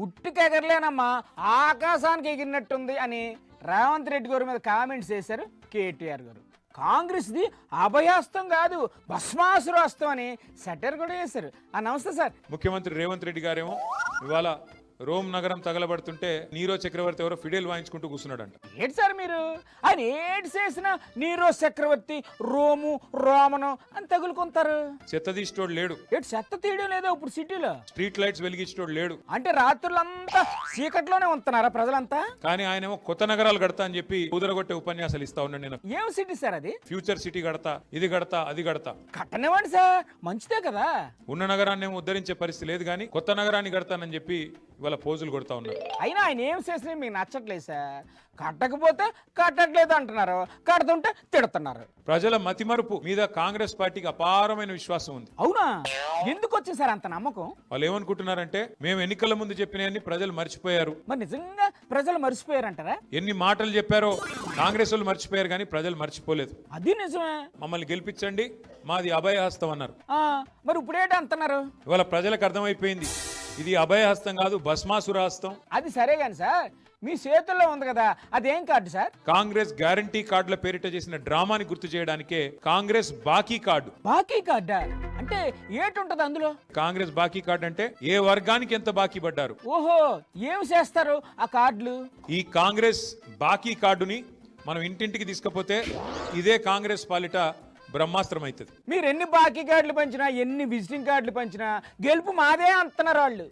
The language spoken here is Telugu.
ఉట్టికి ఎగరలేనమ్మా ఆకాశానికి ఎగిరినట్టుంది అని రేవంత్ రెడ్డి గారి మీద కామెంట్స్ చేశారు కేటీఆర్ గారు. కాంగ్రెస్ది అభయాస్తం కాదు భస్మాసురాస్తం అని సెటర్ కూడా చేశారు. నమస్తే సార్. ముఖ్యమంత్రి రేవంత్ రెడ్డి గారేమో ఇవాళ రోమ్ నగరం తగలబడుతుంటే నీరో చక్రవర్తి ఎవరో ఫిడేల్ వాయించుకుంటూ కూర్చున్నాడంట. ఏంటి సార్ మీరు ఆయన ఏడు చేసిన నీరో చక్రవర్తి రోము రోమను అని తగులుకుంటారు. చెత్త తీసేటోడు లేడు. ఏడు చెత్త తీయడం లేదా ఇప్పుడు సిటీలో? స్ట్రీట్ లైట్స్ వెలిగించేటోడు లేడు. అంటే రాత్రులంతా చీకట్లోనే ఉంటున్నారా ప్రజలంతా? కానీ ఆయనేమో కొత్త నగరాలు కడతా అని చెప్పి కుదరగొట్టే ఉపన్యాసాలు ఇస్తా ఉన్నాడు. నేను ఏం సిటీ సార్ అది? ఫ్యూచర్ సిటీ కడతా, ఇది కడతా, అది కడతా. కట్టనివ్వండి సార్, మంచిదే కదా. ఉన్న నగరాన్ని ఏమో ఉద్ధరించే పరిస్థితి లేదు, కానీ కొత్త నగరాన్ని కడతానని చెప్పి ఇవాళ పోజులు కొడతా ఉన్నారు. అయినా ఆయన ఏం చేసినా మీకు నచ్చట్లేదు సార్. కట్టకపోతే కట్టట్లేదు అంటున్నారు, కడుతుంటే తిడుతున్నారు. ప్రజల మతిమరుపు మీద కాంగ్రెస్ పార్టీకి అపారమైన విశ్వాసం ఉంది. అవునా? ఎందుకు వచ్చింది సార్ అంత నమ్మకం? వాళ్ళు ఏమనుకుంటున్నారంటే మేము ఎన్నికల ముందు చెప్పినవన్నీ ప్రజలు మర్చిపోయారు. మరి నిజంగా ప్రజలు మర్చిపోయారంటారా? ఎన్ని మాటలు చెప్పారో కాంగ్రెస్ వాళ్ళు మర్చిపోయారు, కానీ ప్రజలు మర్చిపోలేదు. అది నిజమే. మమ్మల్ని గెలిపించండి, మాది అభయహస్తం అన్నారు. మరి ఇప్పుడేంటి అంటున్నారు? ఇవాళ ప్రజలకు అర్థమైపోయింది, ఇది అభయహస్తం కాదు భస్మాసురహస్తం. అది సరే కానీ సార్, మీ చేతుల్లో ఉంది కదా, అదేం కార్డు సార్? కాంగ్రెస్ గ్యారంటీ కార్డుల పేరిట చేసిన డ్రామాని గుర్తు చేయడానికే కాంగ్రెస్ బాకీ కార్డు. బాకీ కార్డా అంటే ఏటుంటది అందులో? కాంగ్రెస్ బాకీ కార్డు అంటే ఏ వర్గానికి ఎంత బాకీ పడ్డారు. ఓహో, ఏం చేస్తారు ఆ కార్డులు? ఈ కాంగ్రెస్ బాకీ కార్డుని మనం ఇంటింటికి తీసుకపోతే ఇదే కాంగ్రెస్ పాలిట బ్రహ్మాస్త్రం అవుతుంది. మీరు ఎన్ని బాకీ కార్డులు పంచినా, ఎన్ని విజిటింగ్ కార్డులు పంచినా గెలుపు మాదే అంటున్నారు వాళ్ళు.